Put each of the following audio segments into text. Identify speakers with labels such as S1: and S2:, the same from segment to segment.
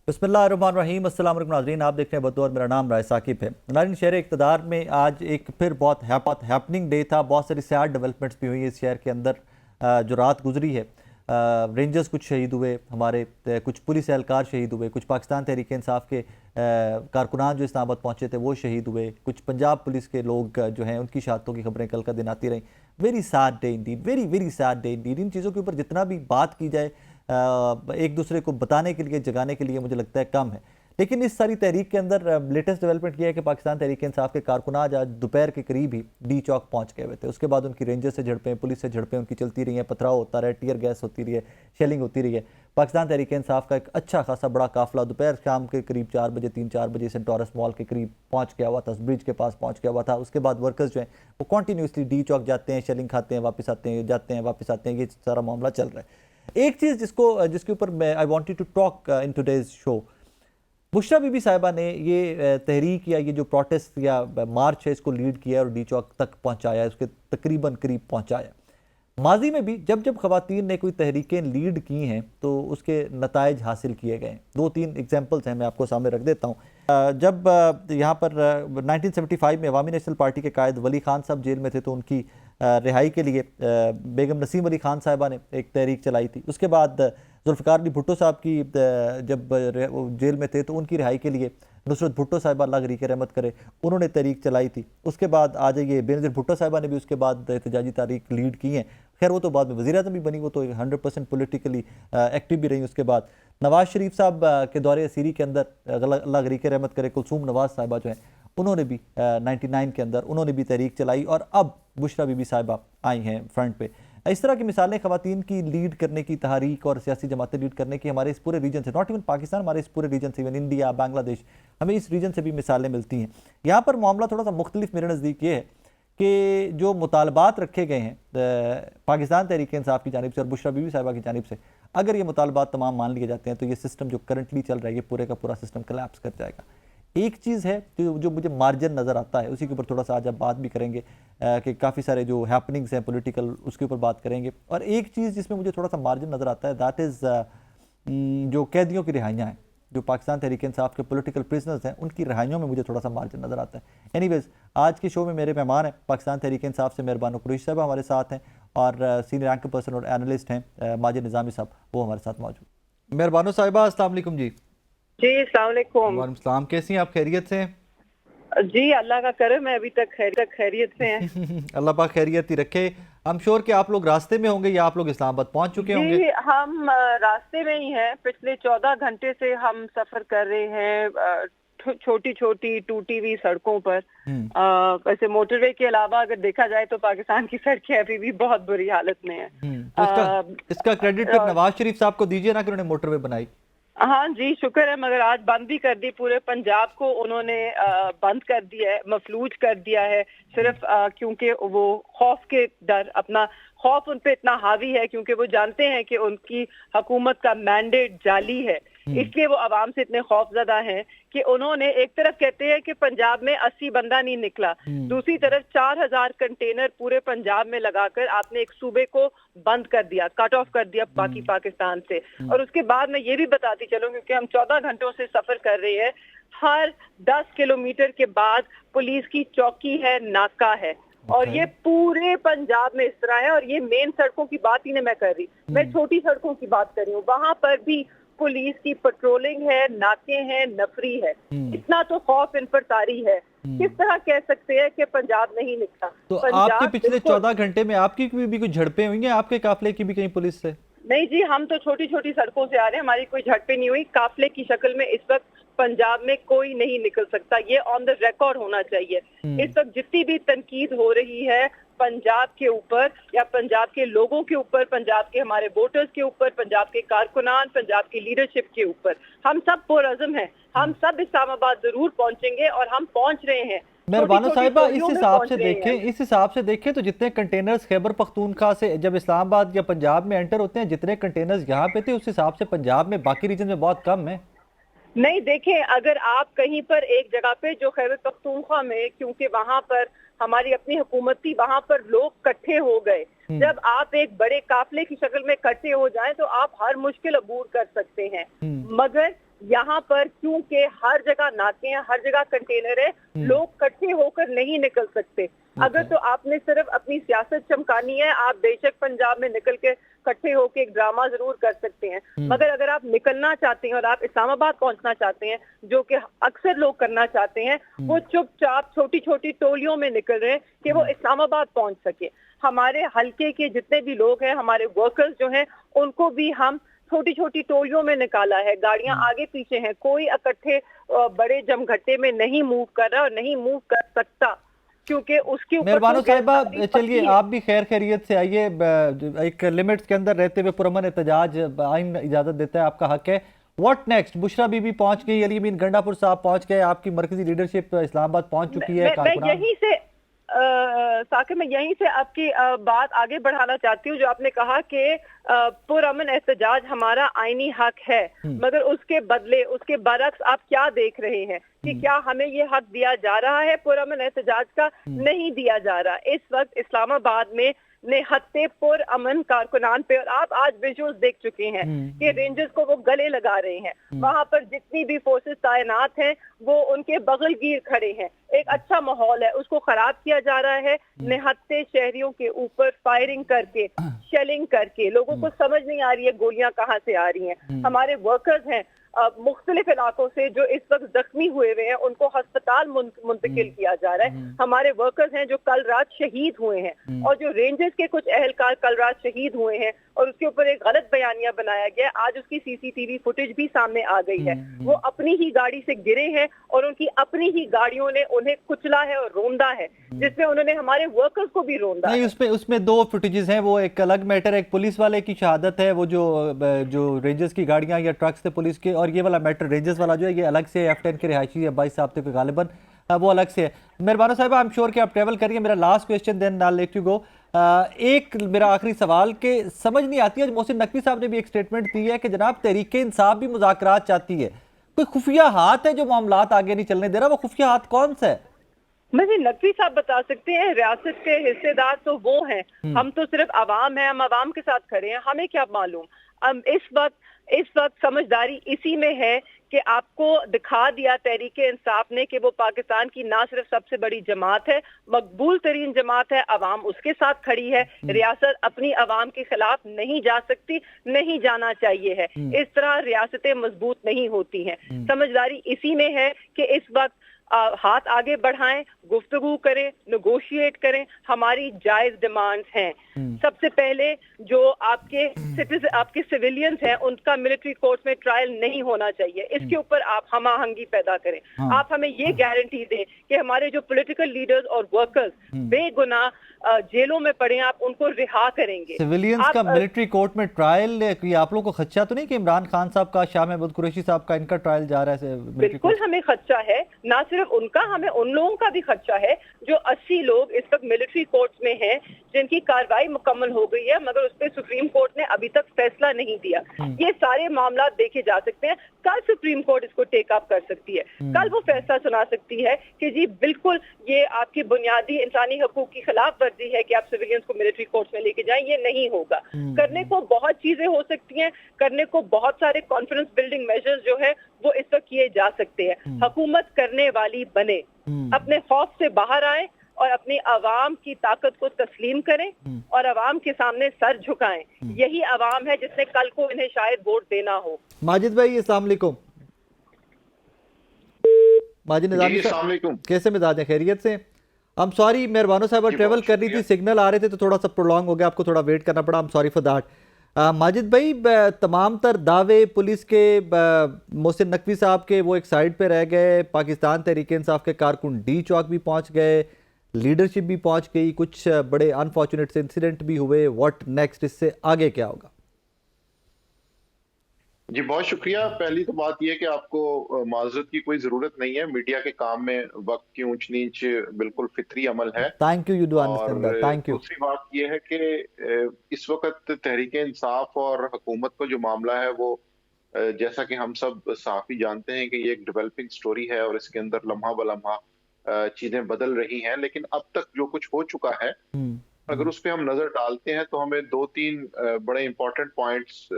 S1: बिस्मिल्लाहिर्रहमानिर्रहीम। अस्सलाम वालेकुम नाज़रीन, आप देख रहे हैं बतौर, मेरा नाम राय साकिब है। नाज़रीन, शहर इक़्तिदार में आज एक फिर बहुत हैपनिंग डे था। बहुत सारी सैड डेवलपमेंट्स भी हुई इस शहर के अंदर। जो रात गुजरी है, रेंजर्स कुछ शहीद हुए, हमारे कुछ पुलिस एहलकार शहीद हुए, कुछ पाकिस्तान तहरीक इंसाफ के कारकुनान जो इस्लामाबाद पहुंचे थे वो शहीद हुए, कुछ पंजाब पुलिस के लोग जो हैं उनकी शहादतों की खबरें कल का दिन आती रहीं। Very sad day indeed, very very sad day indeed. इन चीज़ों के ऊपर जितना भी बात की जाए, एक दूसरे को बताने के लिए, जगाने के लिए, मुझे लगता है कम है। लेकिन इस सारी तहरीक के अंदर लेटेस्ट डेवलपमेंट किया है कि पाकिस्तान तहरीक इंसाफ के कारकुनान आज दोपहर के करीब ही डी चौक पहुंच गए हुए थे। उसके बाद उनकी रेंजर से झड़पें, पुलिस से झड़पें उनकी चलती रही हैं, पथराव होता रहा, टीयर गैस होती रही है, शेलिंग होती रही है। पाकिस्तान तहरीक इंसाफ का एक अच्छा खासा बड़ा काफिला दोपहर शाम के करीब 4 बजे, 3-4 बजे सेंट टॉरस मॉल के करीब पहुंच गया हुआ था, ब्रिज के पास पहुंच गया हुआ था। उसके बाद वर्कर्स जो हैं वो कॉन्टीन्यूसली डी चौक जाते हैं, शेलिंग खाते हैं, वापस आते हैं, जाते हैं, वापस आते हैं। ये सारा मामला चल रहा है। एक चीज़ जिसके ऊपर मैं I wanted to talk in today's show, Bushra Bibi Sahiba ने ये तहरीक या ये जो प्रोटेस्ट या मार्च है इसको लीड किया और डी चौक तक पहुंचाया, उसके तकरीबन करीब पहुंचाया। माजी में भी जब जब ख़वातीन ने कोई तहरीकें लीड की हैं तो उसके नताइज हासिल किए गए हैं। 2-3 एग्जांपल्स हैं, मैं आपको सामने रख देता हूँ। जब यहाँ पर 1975 में अवामी नेशनल पार्टी के कायद वली खान साहब जेल में थे तो उनकी रिहाई के लिए बेगम नसीम अली खान साहिबा ने एक तहरीक चलाई थी। उसके बाद जुल्फ़िकार अली भुट्टो साहब की जब जेल में थे तो उनकी रिहाई के लिए नुसरत भुट्टो साहिबा, अल्लाह गरीक रहमत करे, उन्होंने तहरीक चलाई थी। उसके बाद आ जाइए बेनज़ीर भुट्टो साहिबा ने भी उसके बाद एहतजाजी तहरीक लीड की हैं। खैर वो तो बाद में वज़ीर आज़म भी बनी, वो तो 100% पोलिटिकली एक्टिव भी रही। उसके बाद नवाज़ शरीफ साहब के दौरे असीरी के अंदर अल्लाह गरीक रहमत करे कुलसूम नवाज़ साहिबा जो हैं उन्होंने भी 99 के अंदर उन्होंने भी तहरीक चलाई और अब बुशरा बीबी साहिबा आई हैं फ्रंट पे। इस तरह की मिसालें ख़वातीन की लीड करने की, तहरीक और सियासी जमातें लीड करने की हमारे इस पूरे रीजन से, नॉट इवन पाकिस्तान, हमारे इस पूरे रीजन से, इवन इंडिया, बांग्लादेश, हमें इस रीजन से भी मिसालें मिलती हैं। यहाँ पर मामला थोड़ा सा मुख्तलिफ मेरे नज़दीक ये है कि जो मुतालबात रखे गए हैं पाकिस्तान तहरीक इंसाफ की जानिब से और बुशरा बीबी साहिबा की जानिब से, अगर ये मुतालबात तमाम मान लिए जाते हैं तो ये सिस्टम जो करंटली चल रहा है ये पूरे का पूरा सिस्टम कोलैप्स कर जाएगा। एक चीज़ है जो मुझे मार्जिन नज़र आता है, उसी के ऊपर थोड़ा सा आज आप बात भी करेंगे कि काफ़ी सारे जो हैपनिंग्स हैं पॉलिटिकल, उसके ऊपर बात करेंगे। और एक चीज़ जिसमें मुझे थोड़ा सा मार्जिन नज़र आता है, दैट इज़ जो कैदियों की रिहाइयाँ हैं, जो पाकिस्तान तहरीक इंसाफ के पॉलिटिकल प्रिजनर्स हैं, उनकी रिहाइयों में मुझे थोड़ा सा मार्जिन नज़र आता है। एनीवेज, आज के शो में मेरे मेहमान हैं पाकिस्तान तहरीक इंसाफ से मेहरबानो कुरैशी साहब हमारे साथ हैं और सीनियर एंकर पर्सन और एनालिस्ट हैं माजिद निज़ामी साहब, वो हमारे साथ मौजूद। मेहरबानो साहिबा, अस्सलाम वालेकुम जी।
S2: जी अस्सलाम वालेकुम।
S1: वालेकुम सलाम, कैसी हैं आप? खैरियत से हैं?
S2: जी अल्लाह का करम है, अभी तक खैरियत से हैं।
S1: अल्लाह पाक खैरियत ही रखे। हम श्योर कि आप लोग रास्ते में होंगे या आप लोग इस्लामाबाद पहुंच चुके होंगे?
S2: जी हम रास्ते में ही हैं। पिछले 14 घंटे से हम सफर कर रहे हैं छोटी छोटी टूटी हुई सड़कों पर। वैसे मोटरवे के अलावा अगर देखा जाए तो पाकिस्तान की सड़कें अभी भी बहुत बुरी हालत में है।
S1: इसका क्रेडिट फिर नवाज शरीफ साहब को दीजिए ना कि उन्होंने मोटरवे बनाई।
S2: हाँ जी, शुक्र है, मगर आज बंद भी कर दी। पूरे पंजाब को उन्होंने बंद कर दिया है, मफलूज कर दिया है, सिर्फ क्योंकि वो खौफ के डर, अपना खौफ उन पे इतना हावी है क्योंकि वो जानते हैं कि उनकी हुकूमत का मैंडेट जाली है। इसलिए वो आवाम से इतने खौफजदा हैं कि उन्होंने एक तरफ कहते हैं कि पंजाब में 80 बंदा नहीं निकला, दूसरी तरफ 4000 कंटेनर पूरे पंजाब में लगाकर आपने एक सूबे को बंद कर दिया, कट ऑफ कर दिया बाकी पाकिस्तान से। और उसके बाद मैं ये भी बताती चलूं, क्योंकि हम 14 घंटों से सफर कर रहे हैं, हर 10 किलोमीटर के बाद पुलिस की चौकी है, नाका है। और ये पूरे पंजाब में इस तरह है। और ये मेन सड़कों की बात ही नहीं मैं कर रही, मैं छोटी सड़कों की बात कर रही हूँ। वहां पर भी पुलिस की पेट्रोलिंग है, नाके हैं, नफरी है। इतना तो खौफ इन पर तारी है। किस तरह कह सकते हैं कि पंजाब नहीं निकला?
S1: तो आपके पिछले 14 घंटे में आपकी भी कोई झड़पें हुई हैं, आपके काफिले की भी कहीं पुलिस से?
S2: नहीं जी, हम तो छोटी छोटी सड़कों से आ रहे हैं, हमारी कोई झड़पें नहीं हुई। काफिले की शक्ल में इस वक्त पंजाब में कोई नहीं निकल सकता, ये ऑन द रिकॉर्ड होना चाहिए। इस वक्त जितनी भी तनकीद हो रही है पंजाब के ऊपर या पंजाब के लोगों के ऊपर, पंजाब के हमारे वोटर्स के ऊपर, पंजाब के कारकुनान, पंजाब की लीडरशिप के ऊपर, हम सब पुरअज़्म हैं। हम सब इस्लामाबाद जरूर पहुंचेंगे और हम पहुंच रहे हैं।
S1: मेहरबानो साहिबा, इस हिसाब से देखें तो जितने कंटेनर्स खैबर पख्तूनख्वा से जब इस्लामाबाद या पंजाब में एंटर होते हैं, जितने कंटेनर्स यहाँ पे थे उस हिसाब से पंजाब में बाकी रीजन में बहुत कम है।
S2: नहीं देखें, अगर आप कहीं पर एक जगह पे जो खैबर पख्तूनख्वा में, क्योंकि वहां पर हमारी अपनी हुकूमत थी, वहां पर लोग इकट्ठे हो गए। जब आप एक बड़े काफिले की शक्ल में इकट्ठे हो जाएं तो आप हर मुश्किल अबूर कर सकते हैं। मगर यहाँ पर क्योंकि हर जगह नाके हैं, हर जगह कंटेनर है, लोग इकट्ठे होकर नहीं निकल सकते। अगर तो आपने सिर्फ अपनी सियासत चमकानी है, आप बेशक पंजाब में निकल के इकट्ठे होकर एक ड्रामा जरूर कर सकते हैं, मगर अगर आप निकलना चाहते हैं और आप इस्लामाबाद पहुंचना चाहते हैं, जो कि अक्सर लोग करना चाहते हैं, वो चुपचाप छोटी छोटी टोलियों में निकल रहे हैं कि वो इस्लामाबाद पहुंच सके। हमारे हल्के के जितने भी लोग हैं, हमारे वर्कर्स जो हैं, उनको भी हम छोटी छोटी टोलियों में निकाला है, गाड़ियां आगे पीछे हैं, कोई इकट्ठे बड़े जमघट्टे में नहीं मूव कर रहा और नहीं मूव कर सकता, क्योंकि उसके ऊपर
S1: मेहरबानो साहिबा,
S2: गिरफ्तारी
S1: चलिए
S2: पक्की है।
S1: आप भी खैर खैरियत से आइए, एक लिमिट्स के अंदर रहते हुए पुरअमन एहतजाज आइन इजाजत देता है, आपका हक है। What next? बुशरा बीबी पहुंच गई, अली अमीन गंडापुर साहब पहुंच गए, आपकी मरकजी लीडरशिप इस्लामाबाद पहुंच चुकी है,
S2: मैं यहीं से साकिब, मैं यहीं से आपकी बात आगे बढ़ाना चाहती हूँ। जो आपने कहा कि पुरअमन एहतजाज हमारा आईनी हक है, मगर उसके बदले, उसके बरक्स आप क्या देख रहे हैं कि क्या हमें ये हक दिया जा रहा है पुरअमन एहतजाज का? नहीं दिया जा रहा। इस वक्त इस्लामाबाद में निहत्ते पुरअमन कारकुनान पे, और आप आज विजुअल्स देख चुके हैं कि रेंजर्स को वो गले लगा रहे हैं। वहां पर जितनी भी फोर्सेस तैनात हैं वो उनके बगलगीर खड़े हैं। एक अच्छा माहौल है, उसको खराब किया जा रहा है निहत्ते शहरियों के ऊपर फायरिंग करके, शेलिंग करके। लोगों को समझ नहीं आ रही है गोलियां कहाँ से आ रही हैं। हमारे वर्कर्स हैं मुख्तलिफ इलाकों से जो इस वक्त जख्मी हुए हुए हैं, उनको अस्पताल मुंतकिल किया जा रहा है। हमारे वर्कर्स हैं जो कल रात शहीद हुए हैं, और जो रेंजर्स के कुछ अहलकार कल रात शहीद हुए हैं और उसके ऊपर एक गलत बयानिया बनाया गया, आज उसकी सीसीटीवी फुटेज भी सामने आ गई है। वो अपनी ही गाड़ी से गिरे हैं और उनकी अपनी ही गाड़ियों ने उन्हें कुचला है और रोंदा है, जिसमें उन्होंने हमारे वर्कर्स को भी रोंदा
S1: नहीं,
S2: है।
S1: उसमें दो फुटेजेस हैं, वो एक अलग मैटर है। एक पुलिस वाले की शहादत है, वो जो रेंजर्स की गाड़ियां या ट्रक्स थे पुलिस के, और ये वाला मैटर रेंजर्स वाला जो है, ये अलग से है। F10 के रिहायशी अब्बास साहब थे गालिबन, वो अलग से है। मेहरबानो साहब, आई एम श्योर कि आप ट्रैवल करिए। मेरा last question then I let you go. एक मेरा आखिरी सवाल के समझ नहीं आती है, मोहसिन नकवी साहब ने भी एक स्टेटमेंट दी है कि जनाब तहरीक इंसाफ भी मुज़ाकरात चाहती है। कोई खुफिया हाथ है जो मामलात आगे नहीं चलने दे रहा? वो खुफिया हाथ कौन सा है?
S2: मुझे नकवी साहब बता सकते हैं। रियासत के हिस्सेदार तो वो हैं, हम तो सिर्फ आवाम है, हम आवाम के साथ खड़े हैं, हमें क्या मालूम। अब इस वक्त समझदारी इसी में है कि आपको दिखा दिया तहरीक इंसाफ ने कि वो पाकिस्तान की ना सिर्फ सबसे बड़ी जमात है, मकबूल तरीन जमात है, अवाम उसके साथ खड़ी है। रियासत अपनी अवाम के खिलाफ नहीं जा सकती, नहीं जाना चाहिए है। इस तरह रियासतें मजबूत नहीं होती हैं। समझदारी इसी में है कि इस वक्त हाथ आगे बढ़ाएं, गुफ्तगू करें, नेगोशिएट करें। हमारी जायज डिमांड्स हैं। सबसे पहले जो आपके सिविलियंस हैं, उनका मिलिट्री कोर्ट्स में ट्रायल नहीं होना चाहिए। इसके ऊपर आप हम आहंगी पैदा करें। आप हमें ये गारंटी दें कि हमारे जो पॉलिटिकल लीडर्स और वर्कर्स बेगुनाह जेलों में पड़े, आप उनको रिहा करेंगे।
S1: सिविलियंस का मिलिट्री कोर्ट में ट्रायल, ये आप लोगों को खदशा तो नहीं कि इमरान खान साहब का, शाह महमूद कुरैशी साहब का, इनका ट्रायल जा रहा है?
S2: बिल्कुल हमें खदशा है, ना सिर्फ उनका, हमें उन लोगों का भी खदशा है जो 80 लोग इस वक्त मिलिट्री कोर्ट्स में हैं, जिनकी कार्रवाई मुकम्मल हो गई है, मगर उस पर सुप्रीम कोर्ट ने अभी तक फैसला नहीं दिया। ये सारे मामला देखे जा सकते हैं। कल सुप्रीम कोर्ट इसको टेक अप कर सकती है। कल वो फैसला सुना सकती है कि जी बिल्कुल ये आपकी बुनियादी इंसानी हकूक की खिलाफ वर्जी है कि आप सिविलियंस को मिलिट्री कोर्ट्स में लेके जाएं। ये नहीं होगा। करने को बहुत चीजें हो सकती हैं, करने को बहुत सारे कॉन्फिडेंस बिल्डिंग मेजर्स जो है वो इस वक्त किए जा सकते हैं। हुकूमत करने वाली बने, अपने खौफ से बाहर आए और अपनी आवाम की ताकत को तस्लीम करें और आवाम के सामने सर झुकाएं। यही आवाम है जिसने कल को इन्हें शायद वोट देना हो।
S1: माजिद भाई, अस्सलाम वालेकुम। माजिद निजामी साहब, कैसे मिजाज है? खैरियत से? I'm सॉरी, मेहरबानो साहब ट्रेवल कर रही थी, सिग्नल आ रहे थे तो थोड़ा सा प्रोलॉन्ग हो गया, आपको थोड़ा वेट करना पड़ा। I'm sorry for that. Majid भाई, तमाम तर दावे पुलिस के, मोहसिन नकवी साहब के, वो एक साइड पे रह गए। पाकिस्तान तहरीक इंसाफ के कारकुन डी चौक भी पहुंच गए, लीडरशिप भी पहुंच गई, कुछ बड़े अनफॉर्चुनेट इंसिडेंट भी हुए। What next? इससे आगे क्या होगा?
S3: जी बहुत शुक्रिया। पहली तो बात यह कि आपको माजरत की कोई जरूरत नहीं है। मीडिया के काम में वक्त की ऊंच नीच बिल्कुल फितरी अमल है।
S1: Thank you do understand that. Thank you.
S3: दूसरी बात यह है कि इस वक्त तहरीक इंसाफ और हुकूमत का जो मामला है वो, जैसा कि हम सब साफी जानते हैं कि ये एक डेवलपिंग स्टोरी है और इसके अंदर लम्हा बलम्हा चीजें बदल रही हैं। लेकिन अब तक जो कुछ हो चुका है अगर उस पे हम नजर डालते हैं तो हमें 2-3 बड़े इंपॉर्टेंट पॉइंट्स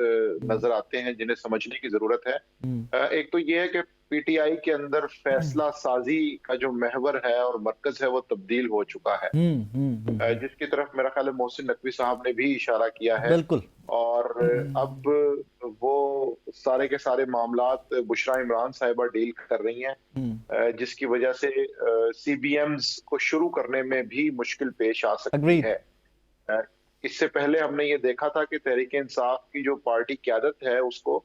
S3: नजर आते हैं जिन्हें समझने की जरूरत है। एक तो ये है कि पीटीआई के अंदर फैसला साजी का जो महवर है और मरकज है वो तब्दील हो चुका है, जिसकी तरफ मेरा ख्याल है मोहसिन नकवी साहब ने भी इशारा किया है।
S1: बिल्कुल।
S3: और अब वो सारे के सारे मामलात बुशरा इमरान साहिबा डील कर रही हैं, जिसकी वजह से सीबीएम्स को शुरू करने में भी मुश्किल पेश आ सकती है। इससे पहले हमने ये देखा था कि तहरीक इंसाफ की जो पार्टी क़यादत है उसको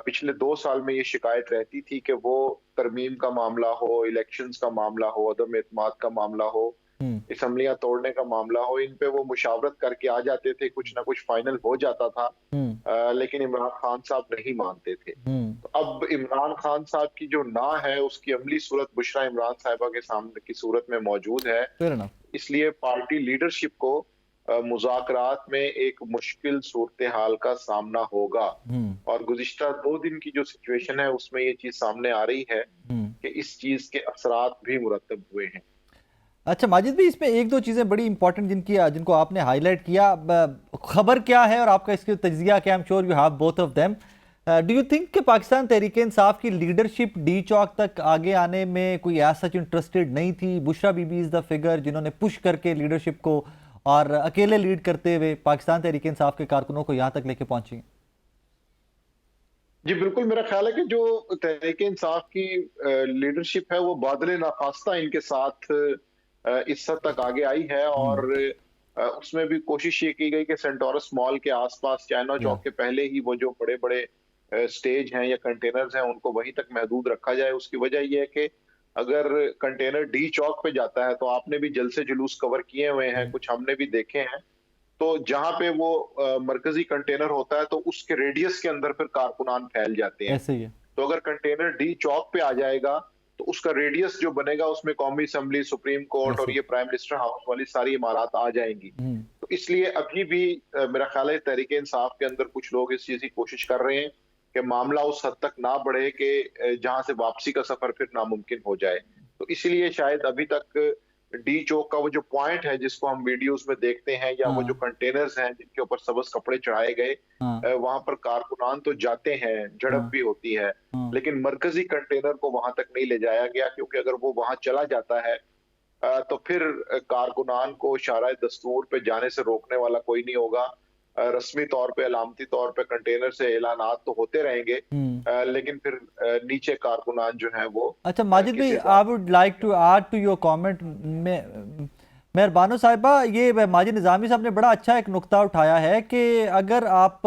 S3: पिछले 2 साल में ये शिकायत रहती थी कि वो तरमीम का मामला हो, इलेक्शंस का मामला हो, अदम एतमाद का मामला हो, असम्बलियां तोड़ने का मामला हो, इन पे वो मुशावरत करके आ जाते थे, कुछ ना कुछ फाइनल हो जाता था, लेकिन इमरान खान साहब नहीं मानते थे। तो अब इमरान खान साहब की जो ना है उसकी अमली सूरत बुशरा इमरान साहिबा के सामने की सूरत में मौजूद है। इसलिए पार्टी लीडरशिप को मुज़ाकरात में एक मुश्किल सूरत हाल का सामना होगा। और गुज़िश्ता 2 दिन की जो सिचुएशन है उसमें ये चीज सामने आ रही है कि इस चीज के असरात भी मुरतब हुए हैं।
S1: अच्छा माजिद भाई, इसमें 1-2 चीज़ें बड़ी इंपॉर्टेंट जिनको आपने हाईलाइट किया, खबर क्या है और आपका इसके तज्जिया क्या? I am sure you have both of them. Do you think कि पाकिस्तान तहरीक इंसाफ की लीडरशिप डी चौक तक आगे आने में कोई ऐसा सच इंटरेस्टेड नहीं थी? Bushra Bibi is the figure जिन्होंने पुश करके लीडरशिप को और अकेले लीड करते हुए पाकिस्तान तहरीक इंसाफ के कारकुनों को यहाँ तक लेके पहुंची।
S3: जी बिल्कुल, मेरा ख्याल है कि जो तहरीक इंसाफ की लीडरशिप है वो बादल नाखास्ता इनके साथ इस हद तक आगे आई है। और उसमें भी कोशिश ये की गई कि सेंटोरस मॉल के आसपास चाइना चौक के पहले ही वो जो बड़े बड़े स्टेज हैं या कंटेनर्स हैं उनको वहीं तक महदूद रखा जाए। उसकी वजह यह है कि अगर कंटेनर डी चौक पे जाता है तो आपने भी जलसे जुलूस कवर किए हुए हैं, कुछ हमने भी देखे हैं, तो जहां पे वो मरकजी कंटेनर होता है तो उसके रेडियस के अंदर फिर कारकुनान फैल जाते हैं।
S1: ऐसे ही है।
S3: तो अगर कंटेनर डी चौक पे आ जाएगा तो उसका रेडियस जो बनेगा उसमें कौमी असम्बली, सुप्रीम कोर्ट और ये प्राइम मिनिस्टर हाउस वाली सारी इमारत आ जाएंगी। तो इसलिए अभी भी मेरा ख्याल है तहरीक इंसाफ के अंदर कुछ लोग इस चीज की कोशिश कर रहे हैं कि मामला उस हद तक ना बढ़े कि जहां से वापसी का सफर फिर नामुमकिन हो जाए। तो इसलिए शायद अभी तक डी चौक का वो जो पॉइंट है जिसको हम वीडियोस में देखते हैं या वो जो कंटेनर्स हैं जिनके ऊपर सबज कपड़े चढ़ाए गए, वहां पर कारकुनान तो जाते हैं, झड़प भी होती है, लेकिन मरकजी कंटेनर को वहां तक नहीं ले जाया गया, क्योंकि अगर वो वहां चला जाता है तो फिर कारकुनान को शाराए दस्तूर पे जाने से रोकने वाला कोई नहीं होगा। रस्मी तौर पे, अलामती तौर पे कंटेनर से ऐलानात तो होते रहेंगे, लेकिन फिर नीचे कारकुनान जो है वो।
S1: अच्छा माजिद भाई, I would like to add to your comment. Mehrbano Sahiba, ये माजिद निजामी साहब ने बड़ा अच्छा एक नुक्ता उठाया है कि अगर आप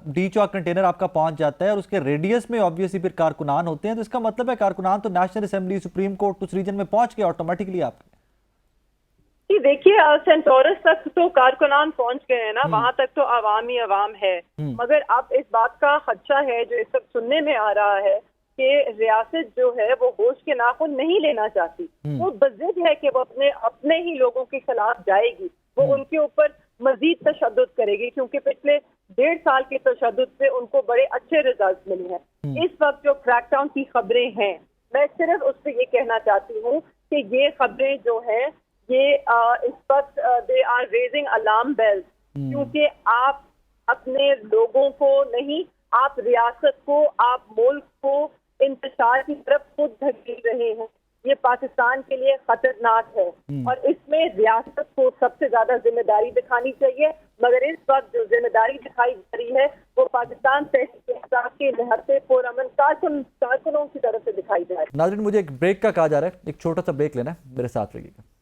S1: डी चौक कंटेनर आपका पहुंच जाता है और उसके रेडियस में ऑब्वियसली फिर कारकुनान होते हैं, तो इसका मतलब है कारकुनान तो नेशनल असेंबली, सुप्रीम कोर्ट उस रीजन में पहुंच गए ऑटोमेटिकली आपके।
S2: देखिए, सेंटोरस तक तो कारकुनान पहुंच गए हैं ना, वहां तक तो आवाम ही आवाम है। मगर अब इस बात का खदशा है जो इस वक्त सुनने में आ रहा है कि रियासत जो है वो होश के नाखून नहीं लेना चाहती। वो बज़िद है कि वो अपने ही लोगों के खिलाफ जाएगी, वो उनके ऊपर मजीद तशद्दुद करेगी, क्योंकि पिछले 1.5 साल के तशद्दुद से उनको बड़े अच्छे रिजल्ट मिले हैं। इस वक्त जो क्रैकडाउन की खबरें हैं, मैं सिर्फ उस पर ये कहना चाहती हूँ कि ये खबरें जो है ये इस वक्त they are raising alarm bells, क्योंकि आप अपने लोगों को नहीं, आप रियासत को, आप मुल्क को इंतशार की तरफ खुद धकेल रहे हैं। ये पाकिस्तान के लिए खतरनाक है और इसमें रियासत को सबसे ज्यादा जिम्मेदारी दिखानी चाहिए। मगर इस वक्त जो जिम्मेदारी दिखाई जा रही है वो पाकिस्तान तहरीक इंसाफ के निहत्ते पुरअमन कारकुनों की तरफ से दिखाई जा रही है।
S1: नाज़रीन, मुझे एक ब्रेक का कहा जा रहा है, एक छोटा सा ब्रेक लेना है, मेरे साथ रहिएगा।